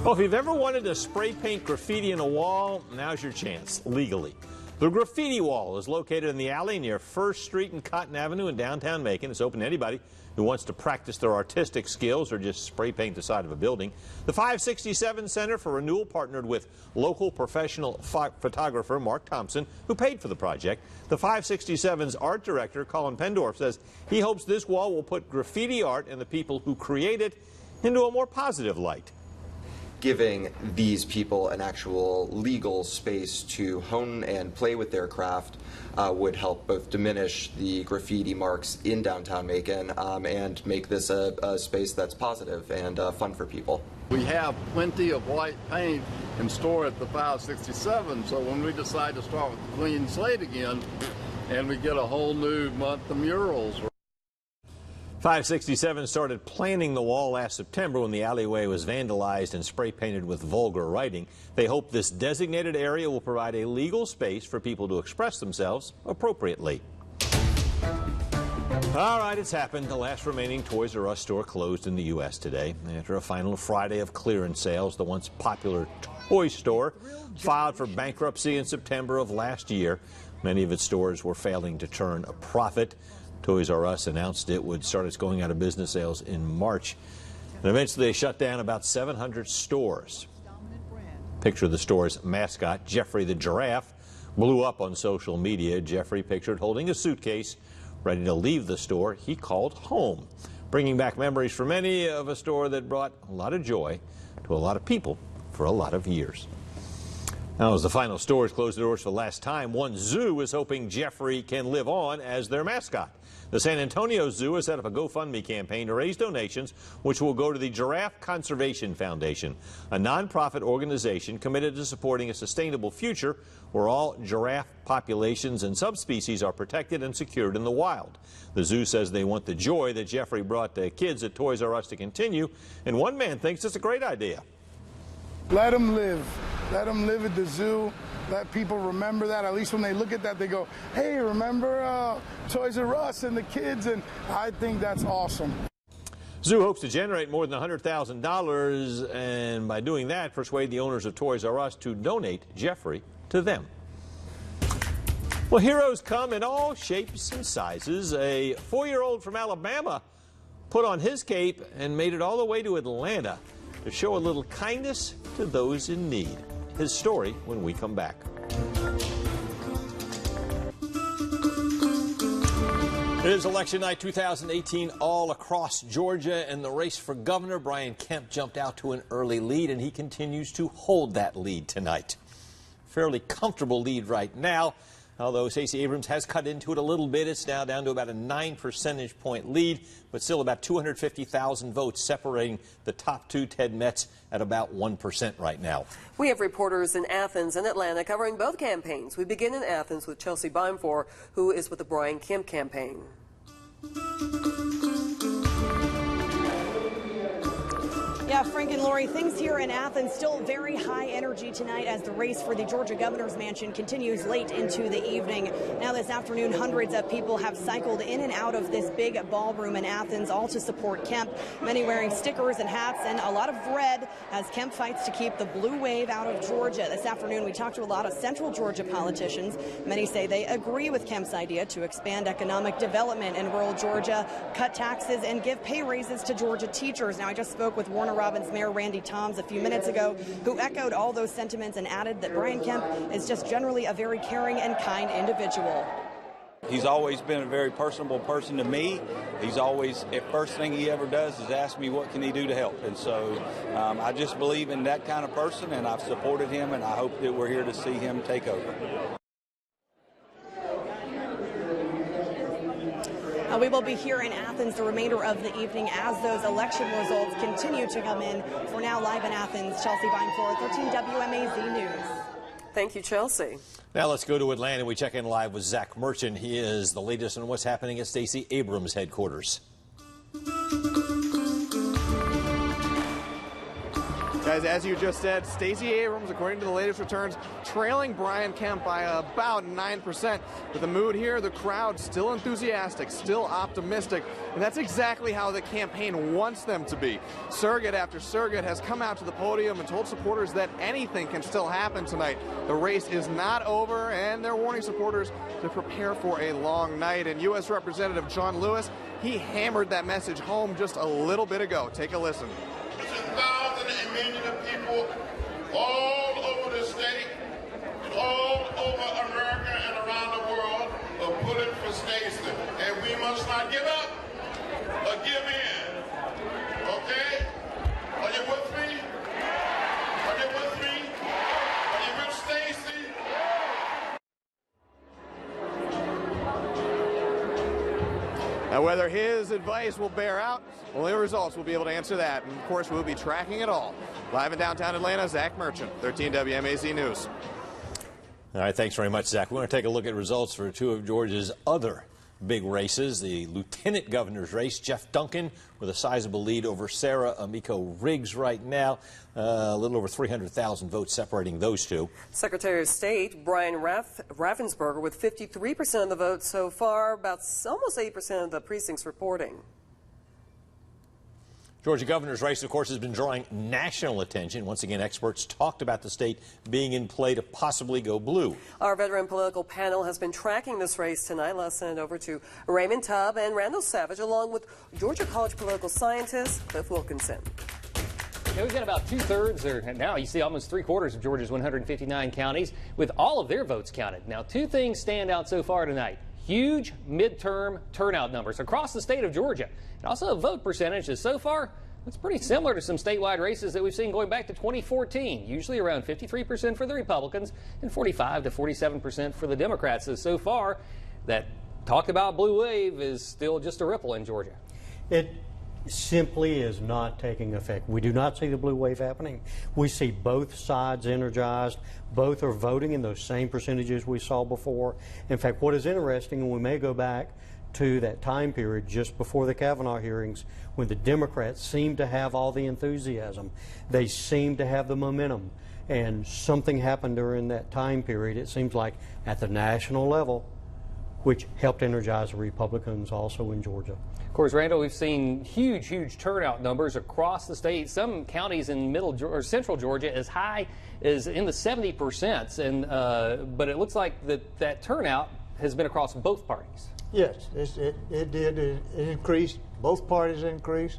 Well, if you've ever wanted to spray paint graffiti in a wall, now's your chance, legally. The graffiti wall is located in the alley near 1st Street and Cotton Avenue in downtown Macon. It's open to anybody who wants to practice their artistic skills or just spray paint the side of a building. The 567 Center for Renewal partnered with local professional photographer Mark Thompson, who paid for the project. The 567's art director, Colin Pendorf, says he hopes this wall will put graffiti art and the people who create it into a more positive light. Giving these people an actual legal space to hone and play with their craft would help both diminish the graffiti marks in downtown Macon and make this a space that's positive and fun for people. We have plenty of white paint in store at the 567, so when we decide to start with a clean slate again and we get a whole new month of murals. 567 started planning the wall last September when the alleyway was vandalized and spray painted with vulgar writing. They hope this designated area will provide a legal space for people to express themselves appropriately. All right, it's happened. The last remaining Toys R Us store closed in the U.S. today. After a final Friday of clearance sales, the once popular toy store filed for bankruptcy in September of last year. Many of its stores were failing to turn a profit. Toys R Us announced it would start its going out of business sales in March. And eventually they shut down about 700 stores. Picture of the store's mascot, Jeffrey the giraffe, blew up on social media. Jeffrey pictured holding a suitcase, ready to leave the store he called home, bringing back memories for many of a store that brought a lot of joy to a lot of people for a lot of years. Now, as the final stores close their doors for the last time, one zoo is hoping Jeffrey can live on as their mascot. The San Antonio Zoo has set up a GoFundMe campaign to raise donations, which will go to the Giraffe Conservation Foundation, a nonprofit organization committed to supporting a sustainable future where all giraffe populations and subspecies are protected and secured in the wild. The zoo says they want the joy that Jeffrey brought the kids at Toys R Us to continue, and one man thinks it's a great idea. Let them live. Let them live at the zoo. Let people remember that. At least when they look at that, they go, hey, remember Toys R Us and the kids? And I think that's awesome. Zoo hopes to generate more than $100,000 and by doing that, persuade the owners of Toys R Us to donate Jeffrey to them. Well, heroes come in all shapes and sizes. A 4-year-old from Alabama put on his cape and made it all the way to Atlanta to show a little kindness to those in need. His story when we come back. It is election night 2018 all across Georgia, and the race for governor. Brian Kemp jumped out to an early lead, and he continues to hold that lead tonight. Fairly comfortable lead right now, although Stacey Abrams has cut into it a little bit. It's now down to about a 9 percentage point lead, but still about 250,000 votes separating the top two, Ted Metz, at about 1% right now. We have reporters in Athens and Atlanta covering both campaigns. We begin in Athens with Chelsea Beimfor, who is with the Brian Kemp campaign. Yeah, Frank and Lori, things here in Athens still very high energy tonight as the race for the Georgia governor's mansion continues late into the evening. Now this afternoon, hundreds of people have cycled in and out of this big ballroom in Athens, all to support Kemp. Many wearing stickers and hats and a lot of red as Kemp fights to keep the blue wave out of Georgia. This afternoon, we talked to a lot of central Georgia politicians. Many say they agree with Kemp's idea to expand economic development in rural Georgia, cut taxes, and give pay raises to Georgia teachers. Now, I just spoke with Warner Robins Mayor Randy Toms a few minutes ago, who echoed all those sentiments and added that Brian Kemp is just generally a very caring and kind individual. He's always been a very personable person to me. He's always, the first thing he ever does is ask me what can he do to help. And so I just believe in that kind of person, and I've supported him, and I hope that we're here to see him take over. We will be here in Athens the remainder of the evening as those election results continue to come in. For now, live in Athens, Chelsea Vine-Flora, 13 WMAZ News. Thank you, Chelsea. Now let's go to Atlanta. We check in live with Zach Merchant. He is the latest on what's happening at Stacey Abrams' headquarters. Guys, as you just said, Stacey Abrams, according to the latest returns, trailing Brian Kemp by about 9%. With the mood here, the crowd still enthusiastic, still optimistic, and that's exactly how the campaign wants them to be. Surrogate after surrogate has come out to the podium and told supporters that anything can still happen tonight. The race is not over, and they're warning supporters to prepare for a long night. And U.S. Representative John Lewis, he hammered that message home just a little bit ago. Take a listen. Thousands and millions of people all over the state, all over America and around the world are pulling for Stacey. And we must not give up or give in. Okay? Are you with me? Are you with me? Are you with Stacey? Now, whether his advice will bear out, only the results will be able to answer that. And, of course, we'll be tracking it all. Live in downtown Atlanta, Zach Merchant, 13 WMAZ News. All right, thanks very much, Zach. We're going to take a look at results for two of Georgia's other big races. The lieutenant governor's race, Jeff Duncan with a sizable lead over Sarah Amico Riggs right now. A little over 300,000 votes separating those two. Secretary of State Brian Raffensperger with 53% of the votes so far, about almost 8% of the precincts reporting. Georgia governor's race, of course, has been drawing national attention. Once again, experts talked about the state being in play to possibly go blue. Our veteran political panel has been tracking this race tonight. Let's send it over to Raymond Tubb and Randall Savage, along with Georgia College political scientist Cliff Wilkinson. We've got about two-thirds, or now you see almost three-quarters of Georgia's 159 counties with all of their votes counted. Now, two things stand out so far tonight. Huge midterm turnout numbers across the state of Georgia. And also a vote percentage that so far looks pretty similar to some statewide races that we've seen going back to 2014. Usually around 53% for the Republicans and 45 to 47% for the Democrats. So far, that talk about blue wave is still just a ripple in Georgia. It simply is not taking effect. We do not see the blue wave happening. We see both sides energized. Both are voting in those same percentages we saw before. In fact, what is interesting, and we may go back to that time period just before the Kavanaugh hearings when the Democrats seemed to have all the enthusiasm. They seemed to have the momentum. And something happened during that time period, it seems like, at the national level, which helped energize the Republicans also in Georgia. Of course, Randall, we've seen huge turnout numbers across the state. Some counties in middle or central Georgia as high as in the 70%. And but it looks like that turnout has been across both parties. Yes, it did. It increased. Both parties increased,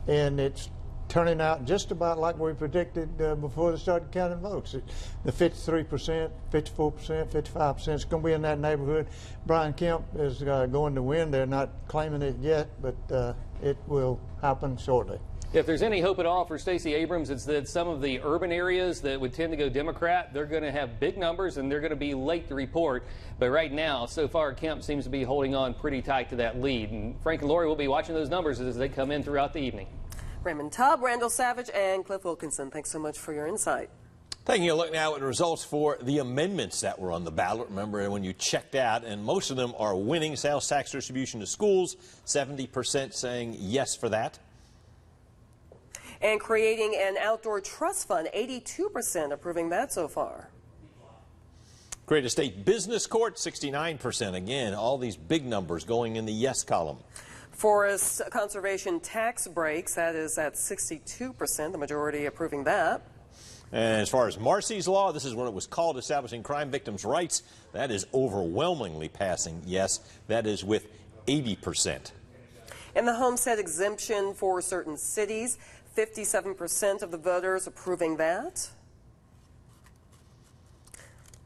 and it's turning out just about like we predicted before they started counting votes. The 53%, 54%, 55%, it's going to be in that neighborhood. Brian Kemp is going to win. They're not claiming it yet, but it will happen shortly. If there's any hope at all for Stacey Abrams, it's that some of the urban areas that would tend to go Democrat, they're going to have big numbers and they're going to be late to report. But right now, so far, Kemp seems to be holding on pretty tight to that lead. And Frank and Lori will be watching those numbers as they come in throughout the evening. Raymond Tubb, Randall Savage, and Cliff Wilkinson, thanks so much for your insight. Taking a look now at the results for the amendments that were on the ballot. Remember when you checked out, and most of them are winning sales tax distribution to schools, 70% saying yes for that. And creating an outdoor trust fund, 82% approving that so far. Create a state business court, 69%. Again, all these big numbers going in the yes column. Forest conservation tax breaks, that is at 62%, the majority approving that. And as far as Marcy's Law, this is what it was called, establishing crime victims' rights. That is overwhelmingly passing yes. That is with 80%. And the homestead exemption for certain cities, 57% of the voters approving that.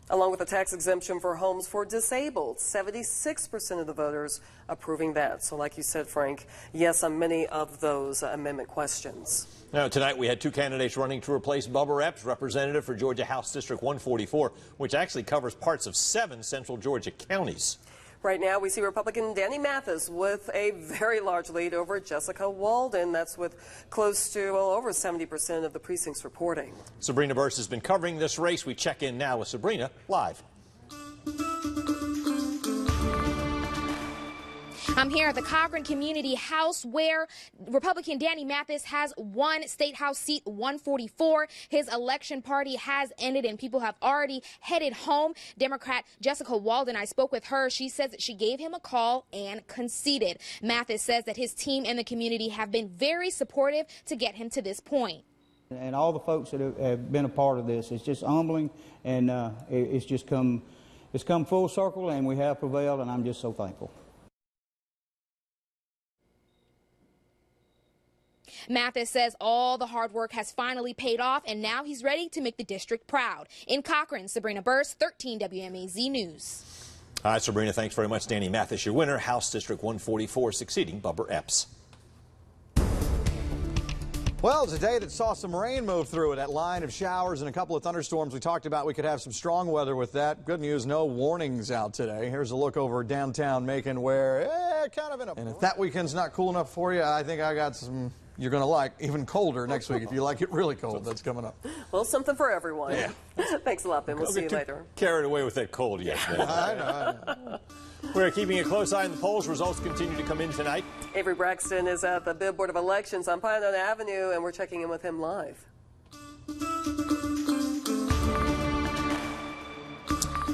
Along with the tax exemption for homes for disabled, 76% of the voters approving that. So like you said, Frank, yes on many of those amendment questions. Now, tonight we had two candidates running to replace Bubba Epps, representative for Georgia House District 144, which actually covers parts of 7 central Georgia counties. Right now, we see Republican Danny Mathis with a very large lead over Jessica Walden. That's with close to, well, over 70% of the precincts reporting. Sabrina Burse has been covering this race. We check in now with Sabrina live. I'm here at the Cochran Community House where Republican Danny Mathis has won State House seat 144. His election party has ended and people have already headed home. Democrat Jessica Walden, I spoke with her. She says that she gave him a call and conceded. Mathis says that his team and the community have been very supportive to get him to this point. And all the folks that have been a part of this, it's just humbling, and it's come full circle, and we have prevailed, and I'm just so thankful. Mathis says all the hard work has finally paid off, and now he's ready to make the district proud. In Cochran, Sabrina Burse, 13 WMAZ News. All right, Sabrina, thanks very much. Danny Mathis, your winner, House District 144, succeeding Bubba Epps. Well, it's a day that saw some rain move through it. That line of showers and a couple of thunderstorms we talked about. We could have some strong weather with that. Good news, no warnings out today. Here's a look over downtown Macon where kind of in a... And if that weekend's not cool enough for you, I think I got some... You're going to like even colder next week if you like it really cold. That's coming up. Well, something for everyone. Yeah. Thanks a lot, Ben. We'll see you later. Carried away with that cold yesterday. I know. We're keeping a close eye on the polls. Results continue to come in tonight. Avery Braxton is at the Bibb Board of Elections on Pioneer Avenue, and we're checking in with him live.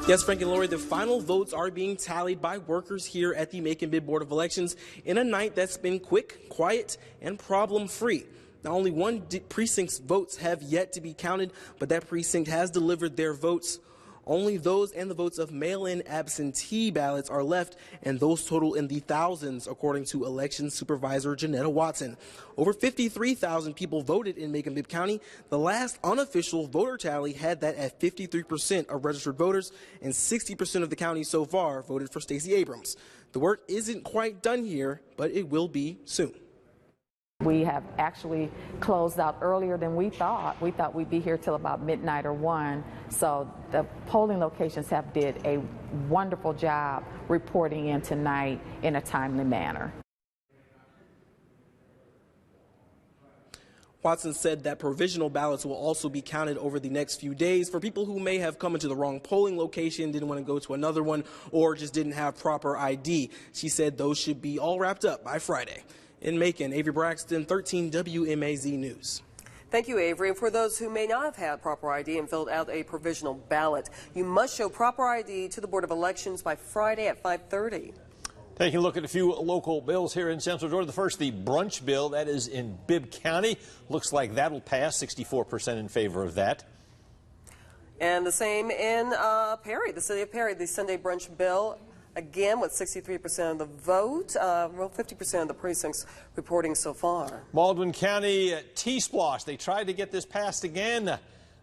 Yes, Frank and Lori, the final votes are being tallied by workers here at the Macon Bibb Board of Elections in a night that's been quick, quiet, and problem-free. Now, only one precinct's votes have yet to be counted, but that precinct has delivered their votes. Only those and the votes of mail-in absentee ballots are left, and those total in the thousands, according to election supervisor Janetta Watson. Over 53,000 people voted in Macon-Bibb County. The last unofficial voter tally had that at 53% of registered voters, and 60% of the county so far voted for Stacey Abrams. The work isn't quite done here, but it will be soon. We have actually closed out earlier than we thought. We thought we'd be here till about midnight or 1. So the polling locations have did a wonderful job reporting in tonight in a timely manner. Watson said that provisional ballots will also be counted over the next few days for people who may have come into the wrong polling location, didn't want to go to another one, or just didn't have proper ID. She said those should be all wrapped up by Friday. In Macon, Avery Braxton, 13 WMAZ News. Thank you, Avery. And for those who may not have had proper ID and filled out a provisional ballot, you must show proper ID to the Board of Elections by Friday at 5:30. Taking a look at a few local bills here in Central Georgia. The first, the brunch bill, that is in Bibb County. Looks like that'll pass, 64% in favor of that. And the same in Perry, the city of Perry, the Sunday brunch bill. Again, with 63% of the vote, well, 50% of the precincts reporting so far. Baldwin County T-Splosh, they tried to get this passed again.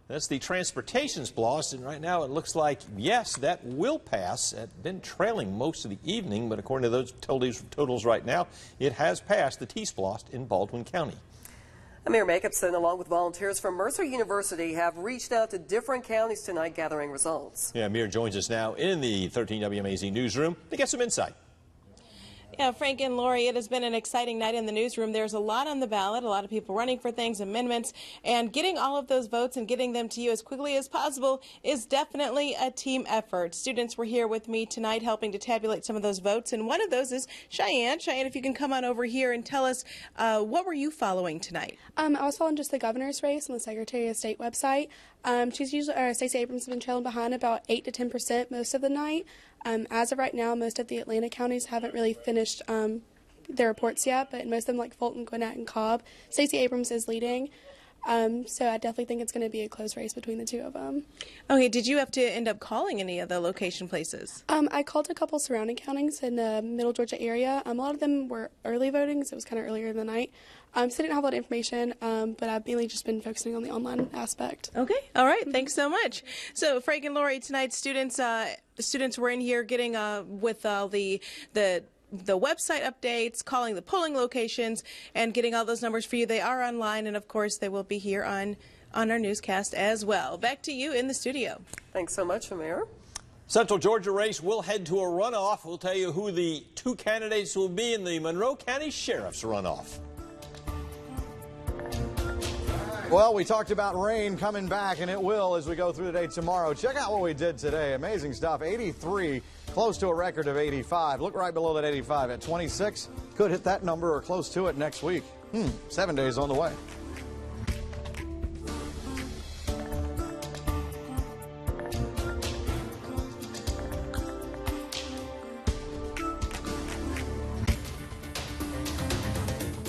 That's the transportation splosh, and right now it looks like, yes, that will pass. It's been trailing most of the evening, but according to those totals right now, it has passed the T-Splosh in Baldwin County. Amir Jacobson, along with volunteers from Mercer University, have reached out to different counties tonight gathering results. Yeah, Amir joins us now in the 13 WMAZ newsroom to get some insight. Yeah, Frank and Lori, it has been an exciting night in the newsroom. There's a lot on the ballot, a lot of people running for things, amendments, and getting all of those votes and getting them to you as quickly as possible is definitely a team effort. Students were here with me tonight helping to tabulate some of those votes, and one of those is Cheyenne. Cheyenne, if you can come on over here and tell us, what were you following tonight? I was following just the governor's race on the Secretary of State website. Stacey Abrams has been trailing behind about 8 to 10% most of the night. As of right now, most of the Atlanta counties haven't really finished their reports yet, but most of them, like Fulton, Gwinnett, and Cobb, Stacey Abrams is leading. So I definitely think it's going to be a close race between the two of them. Okay, did you have to end up calling any of the location places? I called a couple surrounding counties in the middle Georgia area. A lot of them were early voting, so it was kind of earlier in the night. So I didn't have a lot of information, but I've mainly just been focusing on the online aspect. Okay, all right, thanks so much. So Frank and Lori, tonight students were in here getting with all the website updates, calling the polling locations, and getting all those numbers for you. They are online, and of course they will be here on our newscast as well. Back to you in the studio. Thanks so much, Amir. Central Georgia race will head to a runoff. We'll tell you who the two candidates will be in the Monroe County Sheriff's runoff. Well, we talked about rain coming back, and it will as we go through the day tomorrow. Check out what we did today. Amazing stuff. 83, close to a record of 85. Look right below that 85 at 26. Could hit that number or close to it next week. 7 days on the way.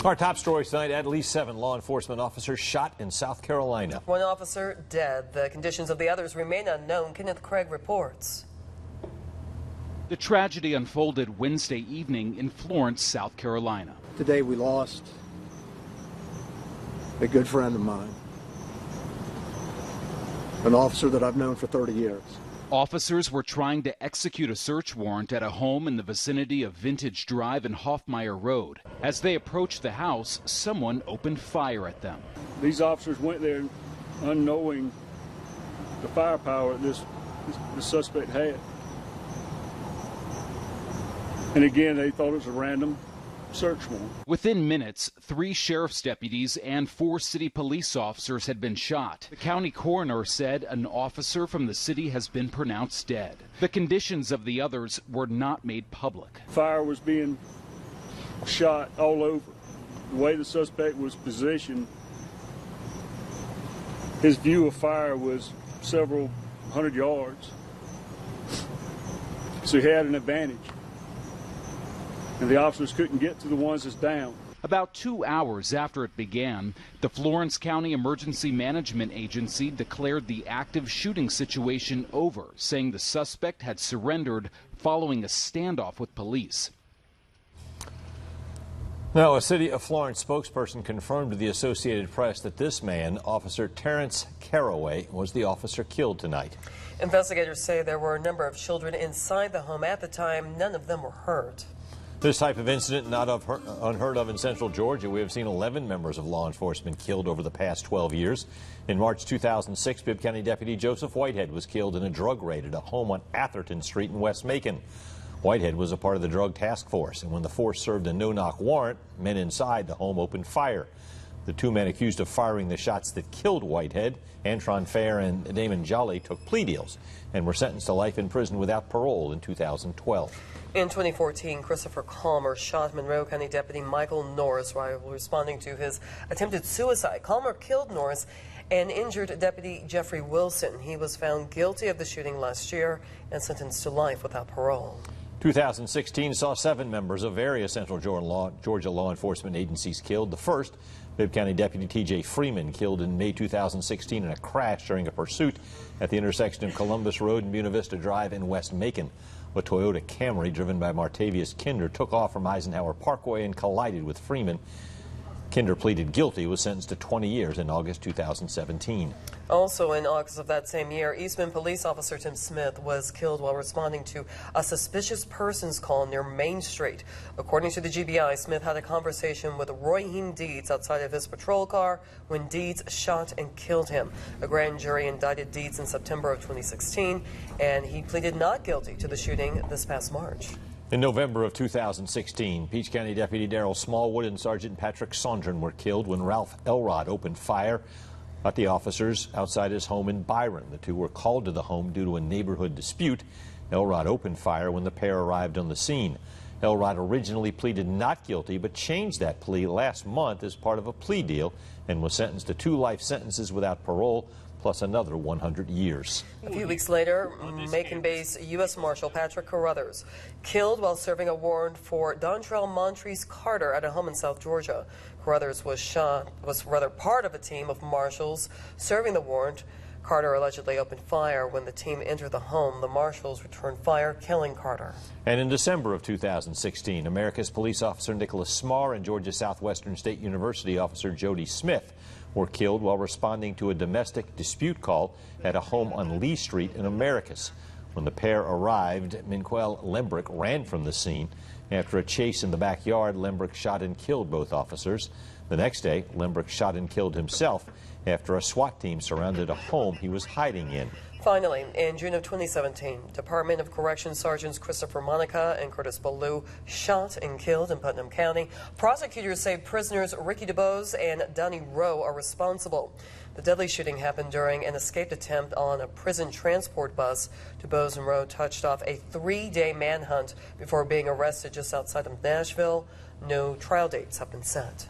Our top story tonight, at least 7 law enforcement officers shot in South Carolina. One officer dead. The conditions of the others remain unknown. Kenneth Craig reports. The tragedy unfolded Wednesday evening in Florence, South Carolina. Today we lost a good friend of mine, an officer that I've known for 30 years. Officers were trying to execute a search warrant at a home in the vicinity of Vintage Drive and Hoffmeyer Road. As they approached the house, someone opened fire at them. These officers went there unknowing the firepower the suspect had. And again, they thought it was a random search warrant. Within minutes, 3 sheriff's deputies and 4 city police officers had been shot. The county coroner said an officer from the city has been pronounced dead. The conditions of the others were not made public. Fire was being shot all over. The way the suspect was positioned, his view of fire was several hundred yards. So he had an advantage. And the officers couldn't get to the ones that's down. About 2 hours after it began, the Florence County Emergency Management Agency declared the active shooting situation over, saying the suspect had surrendered following a standoff with police. Now, a City of Florence spokesperson confirmed to the Associated Press that this man, Officer Terrence Caraway, was the officer killed tonight. Investigators say there were a number of children inside the home at the time. None of them were hurt. This type of incident not unheard of in Central Georgia. We have seen 11 members of law enforcement killed over the past 12 years. In March 2006, Bibb County Deputy Joseph Whitehead was killed in a drug raid at a home on Atherton Street in West Macon. Whitehead was a part of the drug task force, and when the force served a no-knock warrant, men inside the home opened fire. The 2 men accused of firing the shots that killed Whitehead, Antron Fair and Damon Jolly, took plea deals and were sentenced to life in prison without parole in 2012. In 2014, Christopher Calmer shot Monroe County Deputy Michael Norris while responding to his attempted suicide. Calmer killed Norris and injured Deputy Jeffrey Wilson. He was found guilty of the shooting last year and sentenced to life without parole. 2016 saw 7 members of various Central Georgia law enforcement agencies killed. The first, Bibb County Deputy T.J. Freeman, killed in May 2016 in a crash during a pursuit at the intersection of Columbus Road and Buena Vista Drive in West Macon. A Toyota Camry driven by Martavius Kinder took off from Eisenhower Parkway and collided with Freeman. Kinder pleaded guilty, was sentenced to 20 years in August 2017. Also in August of that same year, Eastman police officer Tim Smith was killed while responding to a suspicious persons call near Main Street. According to the GBI, Smith had a conversation with Royheem Deeds outside of his patrol car when Deeds shot and killed him. A grand jury indicted Deeds in September of 2016, and he pleaded not guilty to the shooting this past March. In November of 2016, Peach County Deputy Darrell Smallwood and Sergeant Patrick Sondren were killed when Ralph Elrod opened fire at the officers outside his home in Byron. The two were called to the home due to a neighborhood dispute. Elrod opened fire when the pair arrived on the scene. Elrod originally pleaded not guilty, but changed that plea last month as part of a plea deal and was sentenced to 2 life sentences without parole, plus another 100 years. A few weeks later, Macon-based U.S. Marshal Patrick Carruthers killed while serving a warrant for Dontrell Montrese Carter at a home in South Georgia. Carruthers was part of a team of marshals serving the warrant. Carter allegedly opened fire when the team entered the home. The marshals returned fire, killing Carter. And in December of 2016, America's police officer Nicholas Smarr and Georgia Southwestern State University officer Jody Smith were killed while responding to a domestic dispute call at a home on Lee Street in Americus. When the pair arrived, Minquel Lembrick ran from the scene. After a chase in the backyard, Lembrick shot and killed both officers. The next day, Lembrick shot and killed himself after a SWAT team surrounded a home he was hiding in. Finally, in June of 2017, Department of Corrections Sergeants Christopher Monica and Curtis Ballou shot and killed in Putnam County. Prosecutors say prisoners Ricky DeBose and Donnie Rowe are responsible. The deadly shooting happened during an escaped attempt on a prison transport bus. DeBose and Rowe touched off a 3-day manhunt before being arrested just outside of Nashville. No trial dates have been set.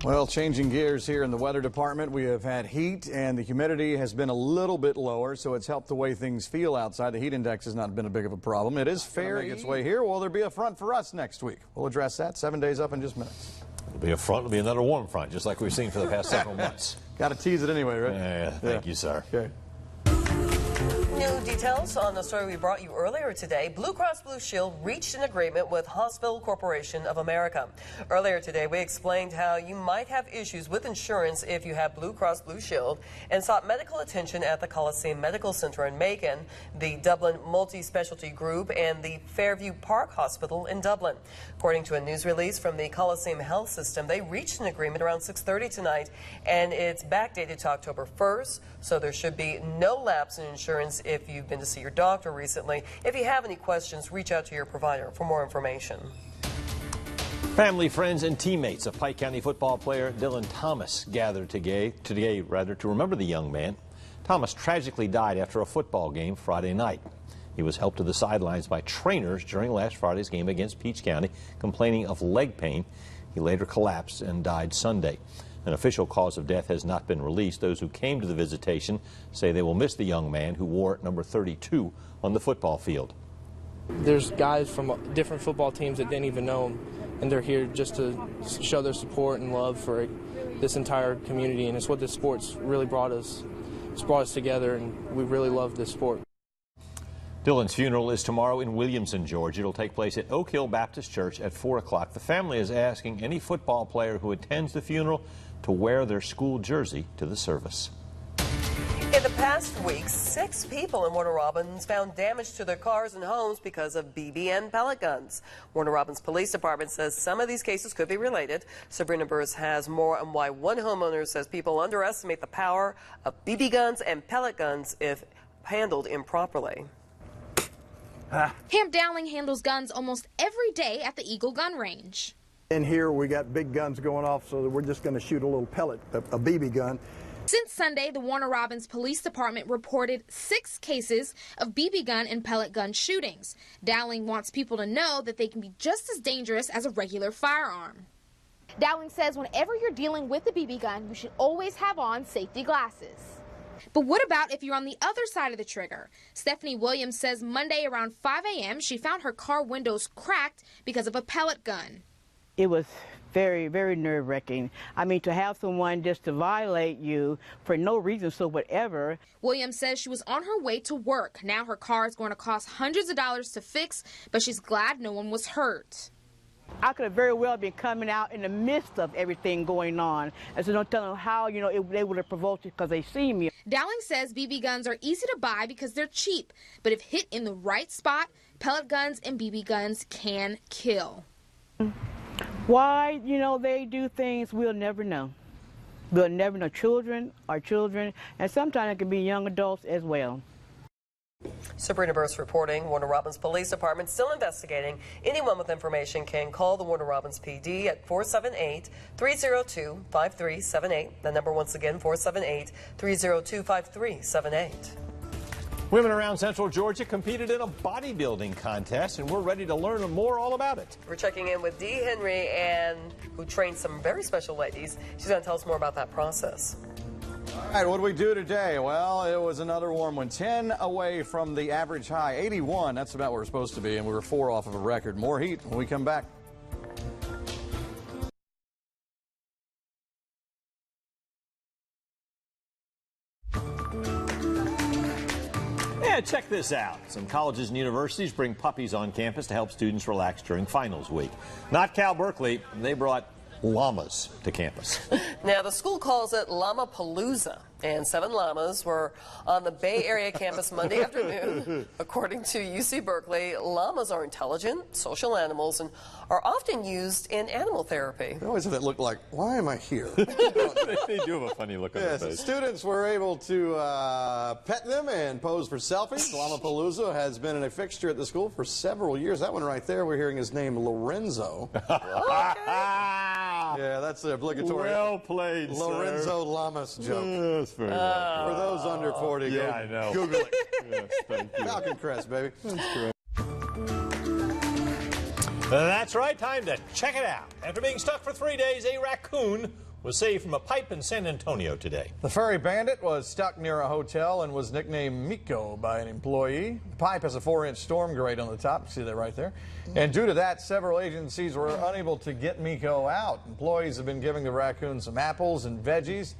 Well, changing gears here in the weather department, we have had heat and the humidity has been a little bit lower, so it's helped the way things feel outside. The heat index has not been a big of a problem. It is fair to make its way here. Will there be a front for us next week? We'll address that 7 days up in just minutes. It'll be a front, it'll be another warm front, just like we've seen for the past several months. Got to tease it anyway, right? Yeah, thank you, sir. Okay. New details on the story we brought you earlier today. Blue Cross Blue Shield reached an agreement with Hospital Corporation of America. Earlier today, we explained how you might have issues with insurance if you have Blue Cross Blue Shield and sought medical attention at the Coliseum Medical Center in Macon, the Dublin Multi-Specialty Group, and the Fairview Park Hospital in Dublin. According to a news release from the Coliseum Health System, they reached an agreement around 6:30 tonight, and it's backdated to October 1st, so there should be no lapse in insurance if you've been to see your doctor recently. If you have any questions, reach out to your provider for more information. Family, friends, and teammates of Pike County football player Dylan Thomas gathered today to remember the young man. Thomas tragically died after a football game Friday night. He was helped to the sidelines by trainers during last Friday's game against Peach County, complaining of leg pain. He later collapsed and died Sunday. An official cause of death has not been released. Those who came to the visitation say they will miss the young man who wore number 32 on the football field. There's guys from different football teams that didn't even know him, and they're here just to show their support and love for this entire community, and it's what this sport's really brought us. It's brought us together, and we really love this sport. Dylan's funeral is tomorrow in Williamson, Georgia. It'll take place at Oak Hill Baptist Church at 4 o'clock. The family is asking any football player who attends the funeral to wear their school jersey to the service. In the past week, 6 people in Warner Robins found damage to their cars and homes because of BB pellet guns. Warner Robins Police Department says some of these cases could be related. Sabrina Burrs has more on why one homeowner says people underestimate the power of BB guns and pellet guns if handled improperly. Ham Dowling handles guns almost every day at the Eagle Gun Range. In here, we got big guns going off, so we're just going to shoot a little pellet, a BB gun. Since Sunday, the Warner Robins Police Department reported 6 cases of BB gun and pellet gun shootings. Dowling wants people to know that they can be just as dangerous as a regular firearm. Dowling says whenever you're dealing with a BB gun, you should always have on safety glasses. But what about if you're on the other side of the trigger? Stephanie Williams says Monday around 5 a.m. she found her car windows cracked because of a pellet gun. It was very, very nerve-wracking. I mean, to have someone just to violate you for no reason so whatever. Williams says she was on her way to work. Now her car is going to cost hundreds of dollars to fix, but she's glad no one was hurt. I could have very well been coming out in the midst of everything going on. And so don't tell them how, they would have provoked it because they see me. Dowling says BB guns are easy to buy because they're cheap, but if hit in the right spot, pellet guns and BB guns can kill. Why, they do things we'll never know. We'll never know. Children are children, and sometimes it can be young adults as well. Sabrina Burst reporting. Warner Robins Police Department still investigating. Anyone with information can call the Warner Robins PD at 478-302-5378. The number once again, 478-302-5378. Women around Central Georgia competed in a bodybuilding contest, and we're ready to learn more all about it. We're checking in with Dee Henry, who trained some very special ladies. She's going to tell us more about that process. All right, what do we do today? Well, it was another warm one. 10 away from the average high. 81, that's about where we're supposed to be, and we were 4 off of a record. More heat when we come back. Yeah, check this out. Some colleges and universities bring puppies on campus to help students relax during finals week. Not Cal Berkeley. They brought llamas to campus. Now, the school calls it Llama-palooza, and 7 llamas were on the Bay Area campus Monday afternoon. According to UC Berkeley, llamas are intelligent, social animals and are often used in animal therapy. They always have that look like, why am I here? They do have a funny look on their face. Students were able to pet them and pose for selfies. Llama-palooza has been a fixture at the school for several years. That one right there, we're hearing his name, Lorenzo. Yeah, that's the obligatory. Well played, Lorenzo Lamas joke. That's very well. For those under 40, yeah, I know. Google it. Yes, thank you. Falcon Crest, baby. That's correct. That's right, time to check it out. After being stuck for 3 days, a raccoon was saved from a pipe in San Antonio today. The furry bandit was stuck near a hotel and was nicknamed Miko by an employee. The pipe has a 4-inch storm grate on the top. See that right there? And due to that, several agencies were unable to get Miko out. Employees have been giving the raccoon some apples and veggies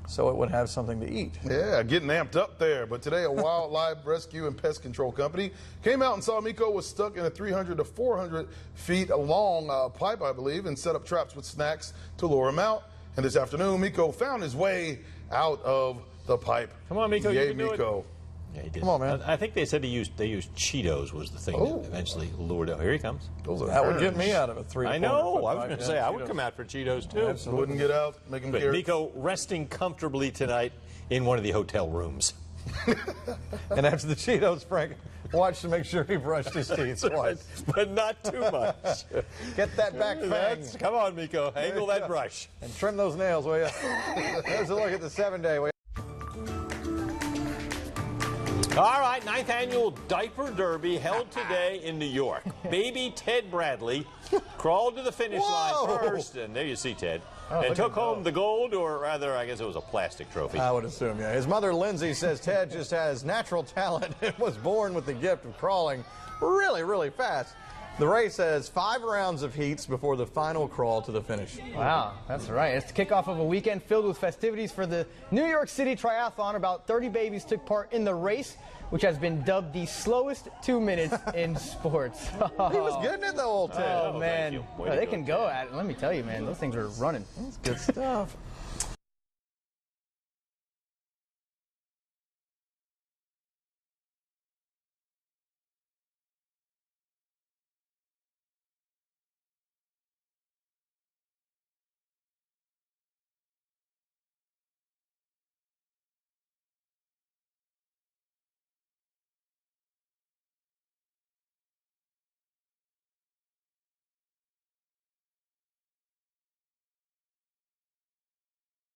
so it would have something to eat. Yeah, getting amped up there. But today, a wildlife rescue and pest control company came out and saw Miko was stuck in a 300 to 400 feet long pipe, I believe, and set up traps with snacks to lure him out. And this afternoon, Miko found his way out of the pipe. Come on, Miko, Yay, you can do Miko. it. Yeah, he did. Come on, man. I think they said they used Cheetos was the thing that eventually lured out. Here he comes. That would get me out of a 3 I know. I was going to say, I would come out for Cheetos, too. Absolutely. Wouldn't get out, make him But carry. Miko resting comfortably tonight in one of the hotel rooms. And after the Cheetos, Frank, watch to make sure he brushed his teeth twice. But not too much. Get that back fang. Come on, Miko. Angle that brush. And trim those nails, will you? There's a look at the 7-day. All right, 9th annual Diaper Derby held today in New York. Baby Ted Bradley crawled to the finish line first, and there you see Ted, and took home the gold, or rather, I guess it was a plastic trophy. I would assume, yeah. His mother, Lindsay, says Ted just has natural talent and was born with the gift of crawling really, really fast. The race has 5 rounds of heats before the final crawl to the finish. Wow, that's right. It's the kickoff of a weekend filled with festivities for the New York City Triathlon. About 30 babies took part in the race, which has been dubbed the slowest 2 minutes in sports. He was getting it, though, old Ted. Oh, man. They can go at it. Let me tell you, man, those things are running. That's good stuff.